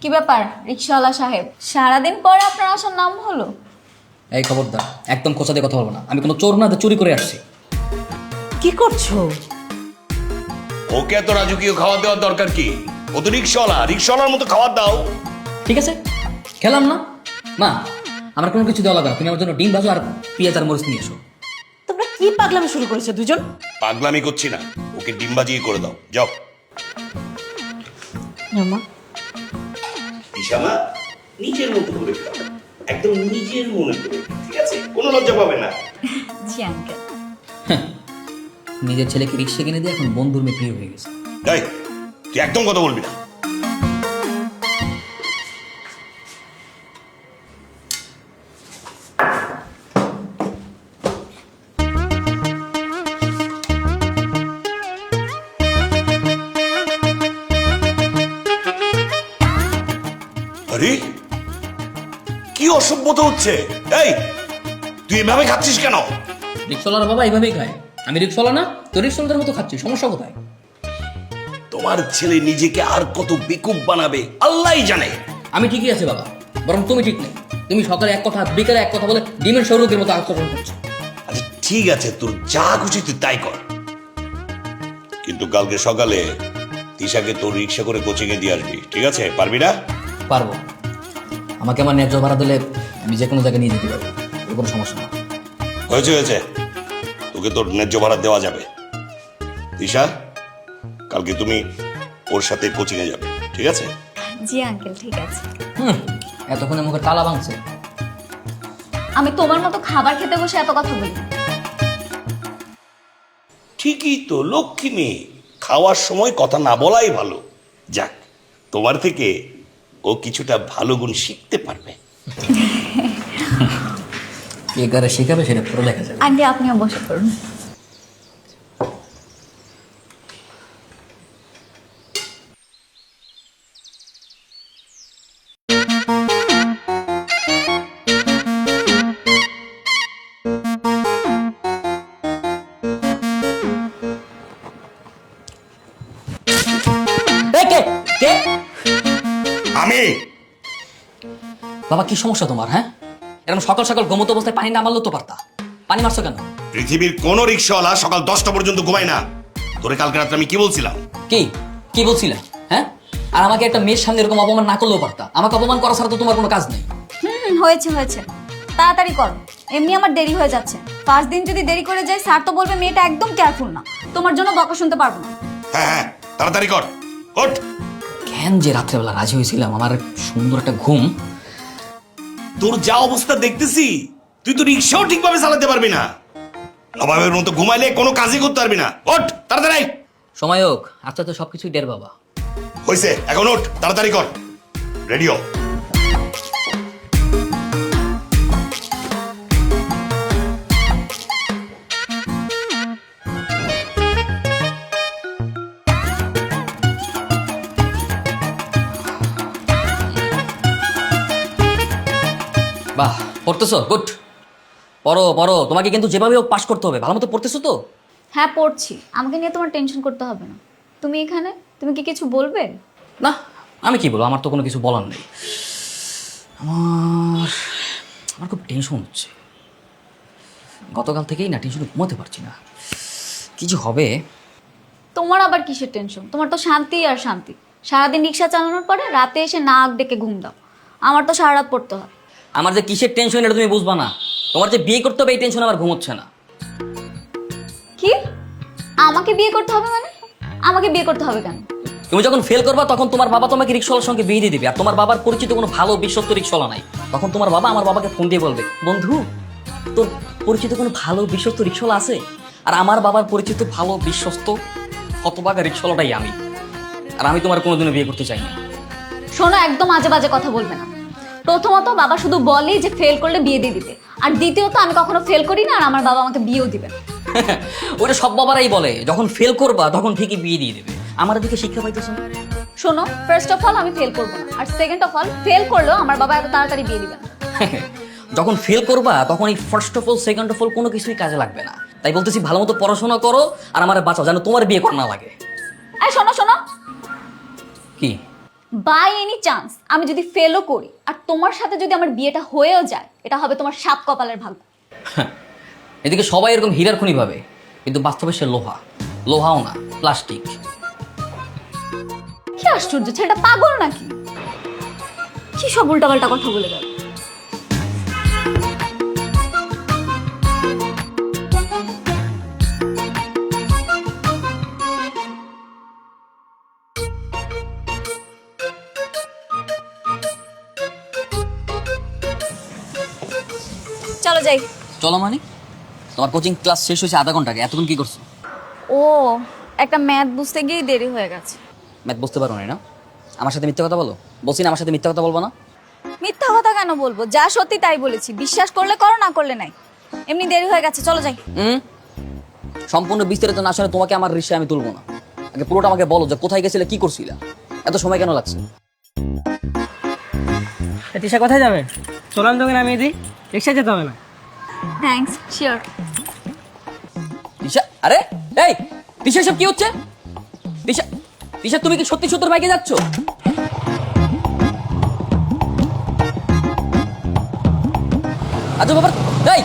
কি ব্যাপার রিকশাওয়ালা সাহেব, সারাদিন পরে আপনার আসার নাম হলো? এই খবরদার, একদম খোঁচা দিয়ে কথা বলবো না। আমি কোনো চোর না, চুরি করে আসছি। কি করছো? ওকে এত রাজকীয় খাবার দেওয়ার দরকার কি? ও তো রিক্সাওয়ালার মতো খাবার দাও। ঠিক আছে, খেলাম না। মা, আমার কোনো কিছু দেওয়া লাগবে না। তুমি আমার জন্য ডিম ভাজো আর পেঁয়াজ আর মরিচ নিয়ে এসো। তোমরা কি পাগলামি শুরু করেছো দুজন? পাগলামি করছি না, ওকে ডিম বাজিয়ে করে দাও, যাও। মা, ইশামা নিজের মতো করে খাও, একদম নিজের মনে করে, ঠিক আছে? কোনো লজ্জা পাবে না। জি আঙ্কেল। নিজের ছেলেকে রিক্সা কিনে দিয়ে এখন বন্ধুর মেয়ে প্রিয় হয়ে গেছে। তাই তুই একদম কথা বলবি না। আরে কি অসভ্যতা হচ্ছে? এই তুই এভাবে খাচ্ছিস কেন? রিক্সাওয়ালার বাবা এইভাবেই খায়। আমি রিক্সাওয়ালা না, তো রিক্সাওয়ালাদের মতো খাচ্ছি। সমস্যা কোথায়? তোমার ছেলে নিজেকে আর কত বেকুব বানাবে আল্লাহই জানে। আমি ঠিকই আছে বাবা, বরং তুমি ঠিক নেই। তুমি সকালে এক কথা বিকালে এক কথা বলে ডিমের সৌরকের মতো আচরণ করছো। আচ্ছা ঠিক আছে, তোর যা খুশি তুই তাই কর, কিন্তু কালকে সকালে তিশাকে তোর রিক্সা করে কোচিং এ দিয়ে আসবি, ঠিক আছে? পারবি না? পারবো। আমাকে আমার ন্যায্য ভাড়া দিলে আমি যে কোনো জায়গায় নিয়ে যেতে পারবো, এর কোনো সমস্যা না। হয়েছে হয়েছে, তোকে তোর ন্যায্য ভাড়া দেওয়া যাবে। তিশা, কালকে তুমি ওর সাথে কোচিং এ যাবে, ঠিক আছে? জি আঙ্কেল, ঠিক আছে। এতক্ষণে মুখে তালা ভাঙছে। আমি তোমার মতো খাবার খেতে বসে এত কথা বলি না। ঠিকই তো, লক্ষ্মী মেয়ে, খাওয়ার সময় কথা না বলাই ভালো। যাক, তোমার থেকে ও কিছুটা ভালো গুণ শিখতে পারবে। কে কারে শেখাবে সেটা পরে লেখা যাবে। আন্টি আপনিও বসে পড়ুন। এই কে? কে? আমি বাবা কি সমস্যা তোমার? হ্যাঁ, এরকম সকাল সকাল ঘুমতো অবস্থায় পানি না মারলেও তো পারতা। পানি মারছো কেন? পৃথিবীর কোন রিক্সাওয়ালা সকাল 10টা পর্যন্ত ঘুমায় না। তোরে কালকে রাত্রে আমি কি বলছিলাম? কি কি বলছিলে? হ্যাঁ, আর আমাকে একটা মেয়ের সামনে এরকম অপমান না করলেও পারতা। আমাকে অপমান করা ছাড়া তো তোমার কোনো কাজ নেই। হয়েছে হয়েছে, তাড়াতাড়ি করো। এমনি আমার দেরি হয়ে যাচ্ছে। 5 দিন যদি দেরি করে যাই স্যার তো বলবে মেয়েটা একদম কেয়ারফুল না। তোমার জন্য বকা শুনতে পারবো না। হ্যাঁ হ্যাঁ, তাড়াতাড়ি কর, ওঠ। কেন যে রাত্রেবেলা রাজি হয়েছিলাম, আমার সুন্দর একটা ঘুম। তোর যা অবস্থা দেখতেছি, তুই তো রিক্সাও ঠিকভাবে চালাতে পারবি না। নবাবের মতো ঘুমাইলে কোনো কাজই করতে পারবি না। ওঠ তাড়াতাড়ি। সময় হোক, আচ্ছা তো সবকিছুই ডের বাবা। হয়েছে, এখন ওঠ, তাড়াতাড়ি কর, রেডিও। বাহ, পড়তেছো? গুড। পড়ো পড়ো, তোমাকে কিন্তু যেভাবে হোক পাস করতে হবে। ভালো মতো পড়তেছো তো? হ্যাঁ পড়ছি, আমাকে নিয়ে তোমার টেনশন করতে হবে না। তুমি এখানে, তুমি কি কিছু বলবে? না, আমি কি বলবো? আমার তো কোনো কিছু বলার নেই। আমার আমার খুব টেনশন হচ্ছে। গতকাল থেকেই না টেনশনে ঘুমাতে পারছি না। কি যে হবে। তোমার আবার কিসের টেনশন? তোমার তো শান্তি আর শান্তি। সারাদিন রিক্সা চালানোর পরে রাতে এসে নাক ডেকে ঘুম দাও। আমার তো সারা রাত পড়তে হয়। আমার যে কিসের টেনশন এটা তুমি বুঝবা না। তোমার যে বিয়ে করতে হবে এই টেনশন আমার ঘুমোচ্ছে না। কি? আমাকে বিয়ে করতে হবে মানে? আমাকে বিয়ে করতে হবে কেন? তুমি যখন ফেল করবা তখন তোমার বাবা তোমাকে রিক্সাওয়ালার সঙ্গে বিয়ে দিয়ে দিবে। আর তোমার বাবার পরিচিত কোনো ভালো বিশ্বস্ত রিক্সাওয়ালা নাই। তখন তোমার বাবা আমার বাবাকে ফোন দিয়ে বলবে, বন্ধু তোর পরিচিত কোনো ভালো বিশ্বস্ত রিক্সাওয়ালা আছে? আর আমার বাবার পরিচিত ভালো বিশ্বস্ত হতভাগা রিক্সাওয়ালাটাই আমি। আর আমি তোমার কোনোদিনও বিয়ে করতে চাই না। শোনো, একদম আজে বাজে কথা বলবে না। প্রথমত বাবা শুধু বলে যে ফেল করলে বিয়ে দিয়ে দিতে, আর দ্বিতীয়ত আমি কখনো ফেল করি না, আর আমার বাবা আমাকে বিয়েও দিবে না। ওটা সব বাবারাই বলে, যখন ফেল করবা তখন ঠিকই বিয়ে দিয়ে দেবে। আমার দিকে শিক্ষা পাইতেছো না। শোনো, ফার্স্ট অফ অল আমি ফেল করবো না, আর সেকেন্ড অফ অল ফেল করলেও আমার বাবা এত তাড়াতাড়ি বিয়ে দিবে না। যখন ফেল করবা তখন এই first of all second of all কোনো কিছুই কাজে লাগবে না। তাই বলতেছি ভালো মতো পড়াশোনা করো আর আমার বাঁচাও, যেন তোমার বিয়ে করা না লাগে। এই শোনো শোনো, কি? বাই এনি চান্স আমি যদি ফেলও করি আর তোমার সাথে যদি আমার বিয়েটা হয়েও যায়, এটা হবে তোমার সাত কপালের ভাগ্য। এদিকে সবাই এরকম হীরার খনি ভাবে, কিন্তু বাস্তবে সে লোহা। লোহাও না, প্লাস্টিক। কি আশ্চর্য, ছেলেটা পাগল নাকি? কি সব উল্টাপাল্টা কথা বলে গেল। চলো যাই। চলো মানে? তোমার কোচিং ক্লাস শেষ হয়েছে আধা ঘন্টা আগে, এতক্ষণ কি করছো? ও, একটা ম্যাথ বুঝতে গিয়ে দেরি হয়ে গেছে। ম্যাথ বুঝতে পারো না? আমার সাথে মিথ্যা কথা বলো। বলছি না আমার সাথে মিথ্যা কথা বলবো না। মিথ্যা কথা কেন বলবো? যা সত্যি তাই বলেছি, বিশ্বাস করলে করো, না করলে নাই। এমনি দেরি হয়ে গেছে, চলো যাই। সম্পূর্ণ বিস্তারিত না শুনে তোমাকে আমার রিক্সায় আমি তুলবো না। আগে পুরোটা আমাকে বলো যে কোথায় গেছিলে, কি করছিলে, এত সময় কেন লাগছে? তিশা কোথায় যাবে? চলান তোকে নামিয়ে দিই, রিক্সা যেতে হবে না। Thanks, sure. তিশা, আরে এই তিশা, সব কি হচ্ছে? তিশা, তিশা তুমি কি সত্যি সত্যি বাইকে যাচ্ছ? আচ্ছা বাবা, এই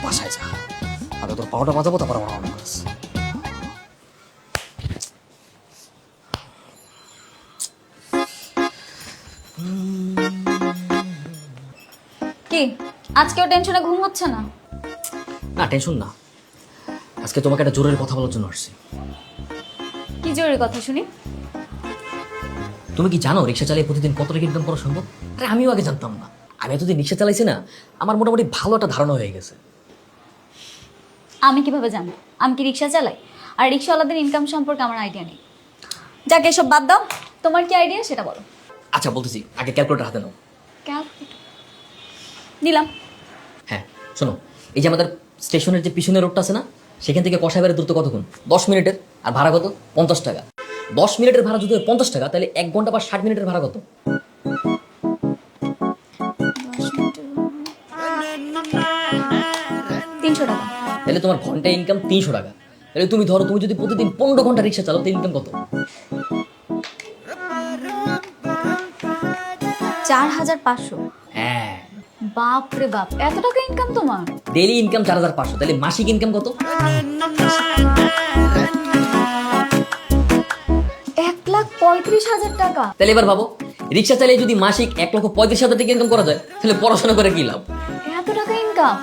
বাসায় যা, আগে তোর পাওয়াটা বাজাবো, তারপর আমার অনেক কাজ। কি আজকেও টেনশনে ঘুম হচ্ছে না? না টেনশন না, আজকে তোমাকে একটা জরুরি কথা বলার জন্য আসছি। কি জরুরি কথা শুনি? তুমি কি জানো রিক্সা চালিয়ে প্রতিদিন কত টাকা ইনকাম করা সম্ভব? আরে আমিও আগে জানতাম না। আমি এতদিন রিক্সা চালাইছি না, আমার মোটামুটি ভালো একটা ধারণা হয়ে গেছে। আমি কিভাবে জানবো? আমি কি রিক্সা চালাই? আর রিক্সাওয়ালাদের ইনকাম সম্পর্কে আমার আইডিয়া নেই। যাকে এসব বাদ দাও, তোমার কি আইডিয়া সেটা বলো। আচ্ছা বলতেছি, আগে ক্যালকুলেটর হাতে নাও। নিলাম। হ্যাঁ শোনো, এই যে আমাদের স্টেশনের যে পিছনের রোডটা আছে না, সেখান থেকে কষাইবাড়ির দূরত্ব কতক্ষণ? 10 মিনিটের। আর ভাড়া কত? 50 টাকা। 10 মিনিটের ভাড়া যদি হয় 50 টাকা, তাহলে 1 ঘন্টা বা 60 মিনিটের ভাড়া কত? 300 টাকা। তাহলে তোমার ঘন্টায় ইনকাম 300 টাকা। তাহলে তুমি ধরো, তুমি যদি প্রতিদিন 15 ঘন্টা রিক্সা চালাও, তাহলে ইনকাম কত? 4500। হ্যাঁ, বাপ রে বাপ, এত টাকা ইনকাম তোমার? Daily income 4500। তাহলে মাসিক ইনকাম কত? 1,35,000 টাকা। তাহলে এবার ভাবো, রিক্সা চালিয়ে যদি মাসিক 1,35,000 টাকা ইনকাম করা যায়, তাহলে পড়াশোনা করে কি লাভ? এত টাকা ইনকাম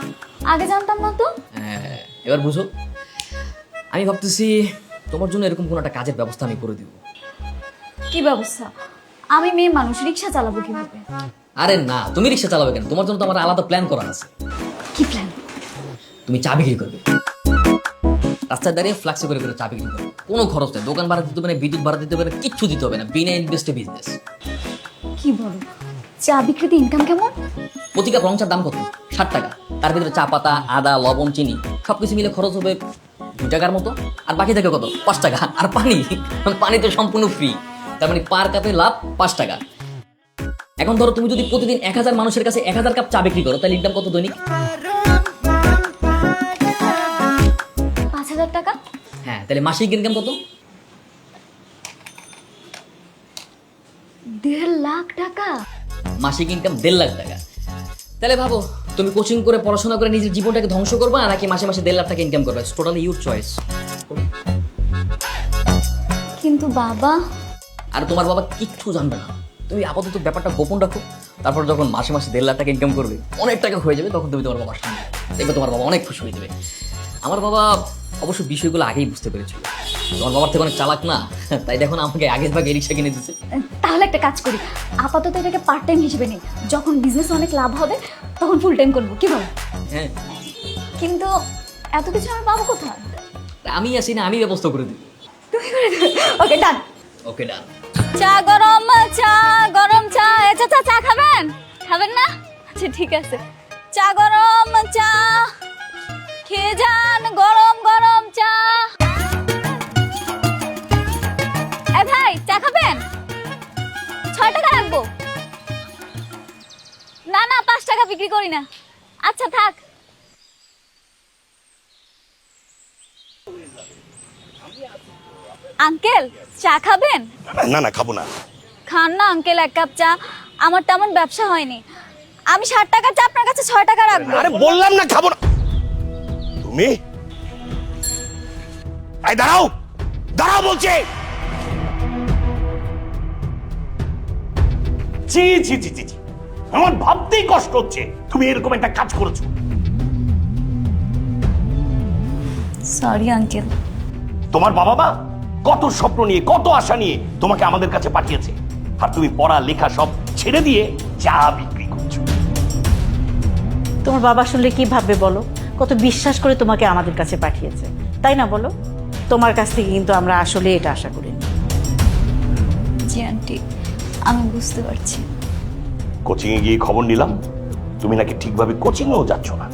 আগে জানতাম না তো। হ্যাঁ, এবার বুঝো। আমি ভাবতেছি তোমার জন্য এরকম কোনো একটা কাজের ব্যবস্থা আমি করে দিব। কি ব্যবস্থা? আমি মেয়ে মানুষ, রিক্সা চালাবো কিভাবে? আরে না, তুমি রিক্সা চালাবে কেন? তোমার জন্য তো আমার আলাদা প্ল্যান করা আছে। কি প্ল্যান? তুমি চা বিক্রি করবে, রাস্তায় দাঁড়িয়ে ফ্লাক্সে করে করে চা বিক্রি করবে। কোনো খরচ নেই, দোকান ভাড়া দিতে হবে না, বিদ্যুৎ ভাড়া দিতে হবে না, কিচ্ছু দিতে হবে না, বিনা ইনভেস্টে বিজনেস। কি বলো? চা বিক্রিতে ইনকাম কেমন? প্রতি কাপ রং চার দাম কত? 60 টাকা। তার ভিতরে চা পাতা, আদা, লবণ, চিনি সবকিছু মিলে খরচ হবে 2 টাকার মতো। আর বাকি থাকে কত? 5 টাকা। আর পানি, পানি তো সম্পূর্ণ ফ্রি। তার মানে পার কাপে লাভ 5 টাকা। এখন ধরো তুমি যদি প্রতিদিন 1000 মানুষের কাছে 1000 কাপ চা বিক্রি করো, তাহলে ইনকাম কত দৈনিক? 5000 টাকা। হ্যাঁ, তাহলে মাসিক ইনকাম কত? 1.5 লাখ টাকা। মাসিক ইনকাম 1.5 লাখ টাকা। তাহলে ভাবো, তুমি কোচিং করে পড়াশোনা করে নিজের জীবনটাকে ধ্বংস করবা, নাকি মাসে মাসে 1.5 লাখ টাকা ইনকাম করবে? Totally your choice. কিন্তু বাবা। আর তোমার বাবা কিচ্ছু জানবে না। তুমি আপাতত ব্যাপারটা গোপন রাখো। তারপর যখন মাসে মাসে 1.5 লাখ টাকা ইনকাম করবে, অনেক টাকা হয়ে যাবে, তখন তুমি তোমার বাবার সামনে দেখবে, তোমার বাবা অনেক খুশি হয়ে যাবে। আমার বাবা অবশ্য বিষয়গুলো আগেই বুঝতে পেরেছিল। তোমার বাবার থেকে অনেক চালাক না, তাই দেখো না আমাকে আগের ভাগে রিক্সা কিনে দিচ্ছে। তাহলে একটা কাজ করি, আপাতত এটাকে পার্ট টাইম হিসেবে নেই, যখন বিজনেস অনেক লাভ হবে তখন ফুল টাইম করবো, কি বল? হ্যাঁ, কিন্তু এত কিছু আমি পাবো কোথায়? আমি আসি না, আমি ব্যবস্থা করে দিই। তুমি করে দেবে? ওকে ডান। ওকে ডান। চা গরম, চা গরম, চা। চাচা চা খাবেন? খাবেন না? আচ্ছা ঠিক আছে। চা গরম, চা খেয়ে যান, গরম গরম চা। এ ভাই, চা খাবেন? 6 টাকা রাখবো। না না, 5 টাকা বিক্রি করি না। আচ্ছা থাক। আঙ্কেল চা খাবেন? না না, খাবো না। খান না আঙ্কেল, এক কাপ চা। আমার তেমন ব্যবসা হয়নি, আমি 60 টাকার চা আপনার কাছে 6 টাকা রাখবো। আরে বললাম না খাবো না। তুমি এই দাঁড়াও, দাঁড়াও বলছে। জি জি জি জি জি, আমার ভাবতেই কষ্ট হচ্ছে তুমি এরকম একটা কাজ করেছো। Sorry uncle. তোমার বাবা মা কত স্বপ্ন নিয়ে, কত আশা নিয়ে তোমাকে আমাদের কাছে পাঠিয়েছে, আর তুমি পড়া লেখা সব ছেড়ে দিয়ে চা বিক্রি করছো। তোমার বাবা শুনলে কি ভাববে বলো? কত বিশ্বাস করে তোমাকে আমাদের কাছে পাঠিয়েছে, তাই না বলো? তোমার কাছ থেকে কিন্তু আমরা আসলে এটা আশা করিনি। জি আন্টি, আমি বুঝতে পারছি। কোচিং এ গিয়ে খবর নিলাম তুমি নাকি ঠিকভাবে কোচিংও যাচ্ছ না,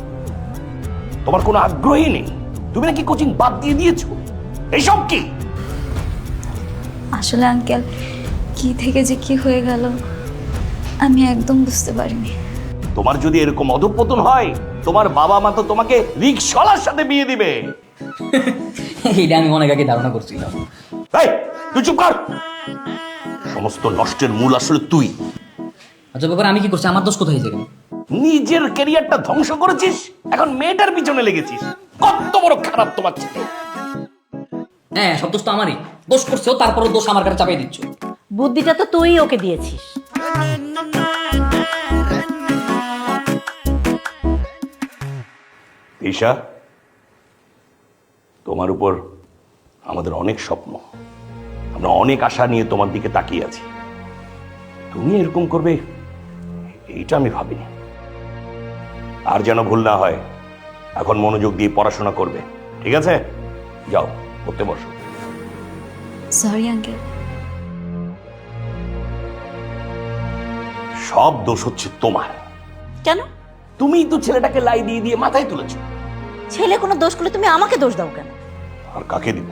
তোমার কোনো আগ্রহই নেই, তুমি নাকি কোচিং বাদ দিয়ে দিয়েছো। এইসব কি? আসলে আঙ্কেল, কি থেকে যে কি হয়ে গেল আমি একদম বুঝতে পারিনি। তোমার যদি এরকম অধঃপতন হয়, তোমার বাবা মা তো তোমাকে রিকশালার সাথে বিয়ে দিবে। এটা আমি অনেক আগে ধারণা করছিলাম। এই, তুই চুপ কর। সমস্ত নষ্টের মূল আসলে তুই। আচ্ছা ব্যাপার আমি কি করছি? আমার দোষ কোথায় থেকে? নিজের ক্যারিয়ারটা ধ্বংস করেছিস, এখন মেয়েটার পিছনে লেগেছিস। কত বড় খারাপ তোমার ছেলে। হ্যাঁ, সব দোষ তো আমারই। দোষ করছো, তারপরও দোষ আমার কাছে চাপিয়ে দিচ্ছ। বুদ্ধিটা তো তুই ওকে দিয়েছিস। ঈশা, তোমার উপর আমাদের অনেক স্বপ্ন, আমরা অনেক আশা নিয়ে তোমার দিকে তাকিয়ে আছি। তুমি এরকম করবে এইটা আমি ভাবিনি। আর যেন ভুল না হয়, এখন মনোযোগ দিয়ে পড়াশোনা করবে, ঠিক আছে? যাও পড়তে বসো। Sorry uncle. সব দোষ হচ্ছে তোমার। কেন? তুমিই তো ছেলেটাকে লাই দিয়ে দিয়ে মাথায় তুলেছো। ছেলে কোনো দোষ করলে তুমি আমাকে দোষ দাও কেন? আর কাকে দিব?